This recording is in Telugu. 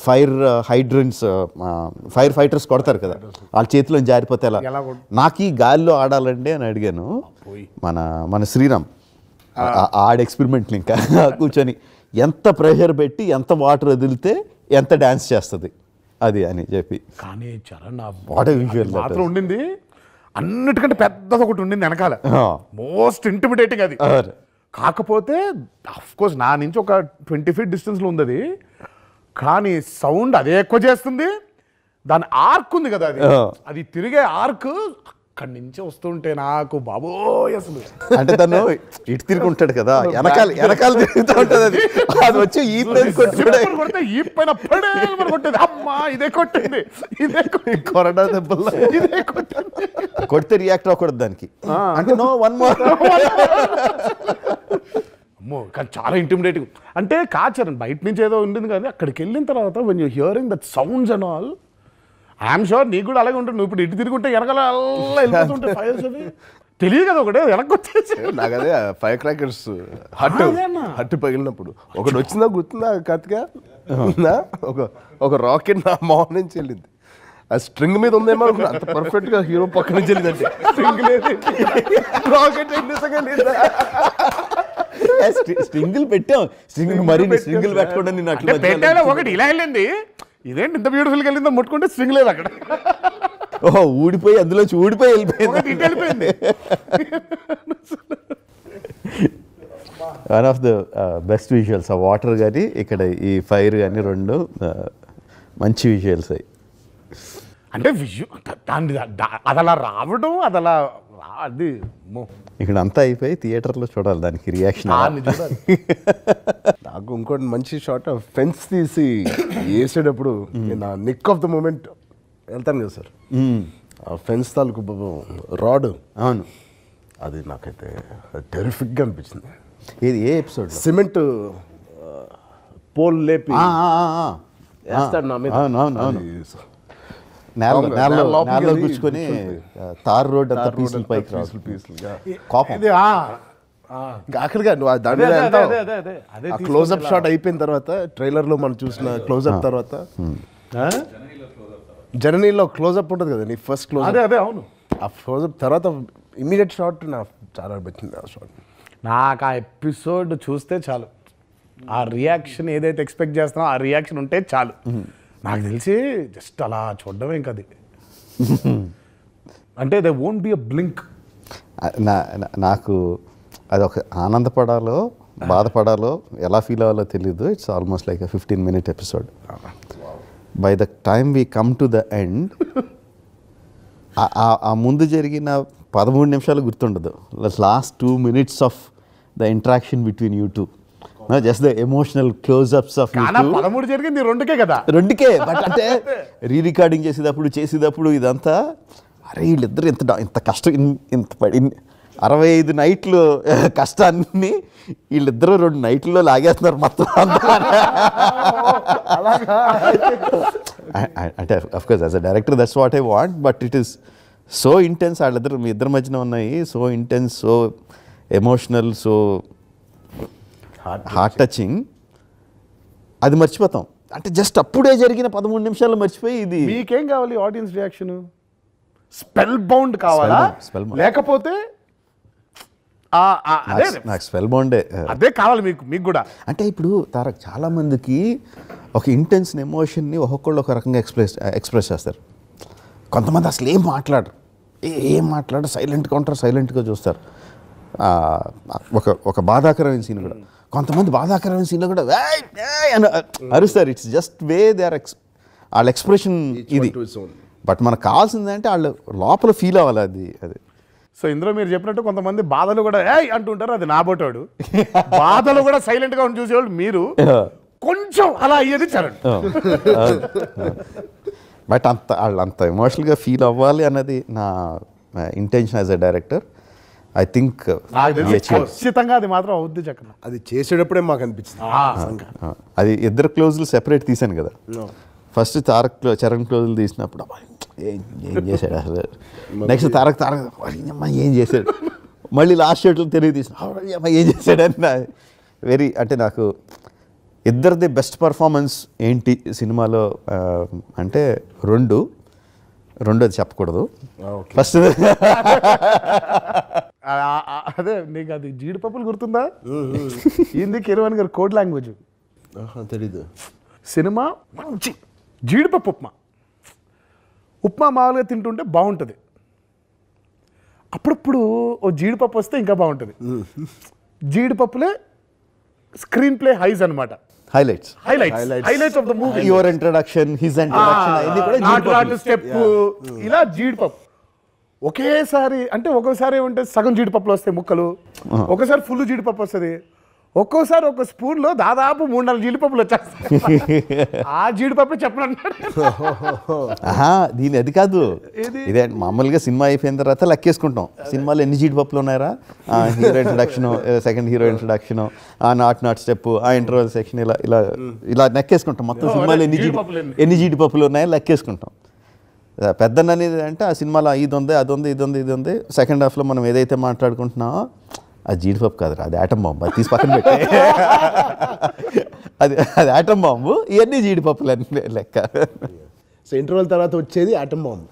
ఫైర్ హైడ్రన్స్ ఫైర్ ఫైటర్స్ కొడతారు కదా, వాళ్ళ చేతిలో జారిపోతే ఎలా, నాకు ఈ గాలిలో ఆడాలండి అని అడిగాను. మన శ్రీరామ్ ఆడ ఎక్స్పెరిమెంట్లు ఇంకా కూర్చొని ఎంత ప్రెషర్ పెట్టి ఎంత వాటర్ వదిలితే ఎంత డ్యాన్స్ చేస్తుంది అది అని చెప్పి. కానీ చరణ్ మాత్రం ఉండింది అన్నిటికంటే పెద్దది ఒకటి ఉండింది వెనకాల, మోస్ట్ ఇంటిమిడేటింగ్ అది. కాకపోతే అఫ్కోర్స్ నా నుంచి ఒక 20 feet డిస్టెన్స్లో ఉంది అది, కానీ సౌండ్ అదే ఎక్కువ చేస్తుంది. దాని ఆర్క్ ఉంది కదా, అది తిరిగే ఆర్క్ అక్కడి నుంచి వస్తుంటే నాకు బాబోయ్ అసలు. అంటే తను ఇటు తిరుగుంటాడు కదా, వెనకాల తిరుగుతూ ఉంటుంది, అది వచ్చి ఈ కొడితే ఈ పైన కొట్టేది. అమ్మా ఇదే కొట్టింది, కొరడా దెబ్బల్లో ఇదే కొట్టింది. కొడితే రియాక్ట్ అవ్వకూడదు దానికి, అంటే నో వన్ మోర్. అమ్మో కానీ చాలా ఇంటిమిడేటింగ్. అంటే కాచరణ్ బయట నుంచి ఏదో ఉండింది కానీ అక్కడికి వెళ్ళిన తర్వాత when you hearing that sounds and all, I'm sure నీకు కూడా అలాగే ఉంటుంది. నువ్వు ఇప్పుడు ఇటు తిరుగుంటే వెనకాల అలా వెళ్ళిపోతుంటే ఫైర్స్ అవి తెలియదు కదా, ఒకటే వెనక్కి వచ్చేసి. నాకు అదే ఫైర్ క్రాకర్స్ హట్టు పగిలినప్పుడు ఒకటి వచ్చిందా గుర్తుందా కత్తిగా, ఒక రాకెట్ నా మొహం నుంచి వెళ్ళింది. ఆ స్ట్రింగ్ మీద ఉందేమో అంత పర్ఫెక్ట్ గా హీరో పక్క నుంచి వెళ్ళిందంటే స్ట్రింగ్ లేదు, రాకెట్ స్ట్రింగులు పెట్టాం, స్ట్రింగులు పెట్టకుండా నేను అట్లా పెట్టాను. ఒకటి ఇలా వెళ్ళింది, ఇదేంటి ఇంత బ్యూటిఫుల్గా వెళ్ళిందో ముట్టుకుంటే స్ట్రింగ్ లేదు అక్కడ. ఓహో ఊడిపోయి అందులోంచి ఊడిపోయి వెళ్ళిపోయింది. One of the best visuals ఆ వాటర్ కానీ ఇక్కడ ఈ ఫైర్ కానీ రెండు మంచి విజువల్స్ అయ్యి. అంటే అది అలా రావడం అది ఇక్కడ అంతా అయిపోయి థియేటర్లో చూడాలి దానికి రియాక్షన్. నాకు ఇంకోటి మంచి షాట్ ఫెన్స్ తీసి వేసేటప్పుడు నా నిక్ ఆఫ్ ద మూమెంట్ వెళ్తాను కదా సార్, ఆ ఫెన్స్ తాలూకు రాడ్, అవును అది నాకైతే టెరిఫిక్గా అనిపించింది. ఇది ఏ ఎపిసోడ్? సిమెంట్ పోల్ లేపి వేస్తాడు నా మీద, నేలలో కూర్చుకొని తార్ రోడ్ అంతా పీసులు పైకి కోపం. ఆఖరిగా క్లోజ్అప్ షాట్ అయిపోయిన తర్వాత ట్రైలర్ లో మనం చూసిన క్లోజ్అప్ తర్వాత జర్నీలో క్లోజ్అప్ ఉంటుంది కదా నీ ఫస్ట్ క్లోజ్, అవును ఆ క్లోజ్అప్ తర్వాత ఇమీడియట్ షాట్ నాకు చాలా నచ్చింది. ఆ షాట్ నాకు ఆ ఎపిసోడ్ చూస్తే చాలు, ఆ రియాక్షన్ ఏదైతే ఎక్స్పెక్ట్ చేస్తున్నావు ఆ రియాక్షన్ ఉంటే చాలు. నాకు తెలిసి జస్ట్ అలా చూడడమే ఇంకా అది, అంటే they won't be a blink. నాకు అది ఒక ఆనందపడాలో బాధపడాలో ఎలా ఫీల్ అవ్వాలో తెలీదు. It's almost like 15-minute episode. By the time we come to the end, ఆ ముందు జరిగిన 13 నిమిషాలు గుర్తుండదు. Last 2 minutes of the interaction between you two, just the emotional close-ups of 13 జరిగింది రెండుకే కదా, రెండుకే. బట్ అంటే రికార్డింగ్ చేసేటప్పుడు ఇదంతా అరే వీళ్ళిద్దరు ఇంత కష్టం, ఇంత 65 నైట్లు కష్టాన్ని వీళ్ళిద్దరూ 2 నైట్లలో లాగేస్తున్నారు మొత్తం. అంటే of course as a director that's what I want, but it is so intense. వాళ్ళిద్దరు మీ ఇద్దరి మధ్యన ఉన్నాయి, so intense, so emotional, so heart touching. అది మర్చిపోతాం, అంటే జస్ట్ అప్పుడే జరిగిన 13 నిమిషాలు మర్చిపోయి ఇది. మీకేం కావాలి ఆడియన్స్ రియాక్షన్? స్పెల్ బౌండ్ కావాలా, లేకపోతే నాకు స్పెల్ బౌండే అదే కావాలి మీకు కూడా? అంటే ఇప్పుడు తారక్ చాలా మందికి ఒక ఇంటెన్స్ ఎమోషన్ని ఒక్కొక్కళ్ళు ఒక రకంగా ఎక్స్ప్రెస్ చేస్తారు. కొంతమంది అసలు ఏం మాట్లాడరు, సైలెంట్గా ఉంటారు, సైలెంట్గా చూస్తారు. ఒక బాధాకరమైన సీన్ కూడా, కొంతమంది బాధాకరమైన సీన్లో కూడా అని అరుస్తారు. It's just way they are వాళ్ళ ఎక్స్ప్రెషన్ ఇది. బట్ మనకు కావాల్సిందంటే వాళ్ళు లోపల ఫీల్ అవ్వాలి అది. సో ఇందులో మీరు చెప్పినట్టు కొంతమంది బాధలు కూడా అంటుంటారు, అది నాబోటాడు. బాధలు కూడా సైలెంట్గా ఉండి చూసేవాళ్ళు మీరు, కొంచెం అలా అయ్యేది చరణ్. బట్ వాళ్ళు అంత ఎమోషనల్గా ఫీల్ అవ్వాలి అన్నది నా intention as a director. I think ఖచ్చితంగా అది మాత్రం అవుద్ది చక్కన. అది చేసేటప్పుడే మాకు అనిపించింది. అది ఇద్దరు క్లోజులు సెపరేట్ తీసాను కదా. ఫస్ట్ చరణ్ క్లోజులు తీసినప్పుడు ఏం చేశాడు అసలు, నెక్స్ట్ తారక్ ఏం చేశాడు, మళ్ళీ లాస్ట్ షాట్లో తెలియ తీసిన ఏం చేశాడని వెరీ, అంటే నాకు ఇద్దరిది బెస్ట్ పర్ఫార్మెన్స్ ఏంటి సినిమాలో అంటే రెండోది చెప్పకూడదు. ఫస్ట్ అదే నీకు అది జీడిపప్పులు గుర్తుందా? ఏంది కిరవాణి గారు కోడ్ లాంగ్వేజ్ తెలీదు. సినిమా మంచి జీడిపప్పు ఉప్మా మామూలుగా తింటుంటే బాగుంటుంది, అప్పుడప్పుడు ఓ జీడిపప్పు వస్తే ఇంకా బాగుంటుంది. జీడిపప్పులే స్క్రీన్ ప్లే హైస్ అనమాట. Highlights of the movie, your introduction, his introduction, అన్ని కూడా జీడిపప్పు స్టెప్ ఇలా జీడిపప్పు. ఒకేసారి అంటే ఒక్కోసారి ఏమంటే సగం జీడిపప్పులు వస్తాయి ముక్కలు, ఒకసారి ఫుల్ జీడిపప్పు వస్తుంది, ఒక్కోసారి ఒక స్పూన్ లో దాదాపు 3-4 జీడిపప్పులు వచ్చేస్తాయి. ఆ జీడిపప్పు చెప్పనన్నాడు. దీని అది కాదు, ఇదే మామూలుగా సినిమా అయిపోయిన తర్వాత లెక్కేసుకుంటాం సినిమాలో ఎన్ని జీడిపప్పులు ఉన్నాయరా, hero introduction, second hero introduction, నాట్ స్టెప్, ఆ ఇంటర్వల్ సెక్షన్, ఇలా ఇలా ఇలా లెక్కేసుకుంటాం. మొత్తం సినిమాలో ఎన్ని జీడిపప్పులు ఉన్నాయో లెక్కేసుకుంటాం. పెద్దన్న అనేది అంటే ఆ సినిమాలో ఇది ఉంది, అది ఉంది, ఇది ఉంది. సెకండ్ హాఫ్లో మనం ఏదైతే మాట్లాడుకుంటున్నామో అది జీడిపప్పు కాదురా, అది ఆటం బాంబు, అది తీసి పక్కన పెట్టే. అది ఆటం బాంబు, ఇవన్నీ జీడిపప్పులు అన్నీ లెక్క. సో ఇంటర్వెల్ తర్వాత వచ్చేది ఆటం బాంబు.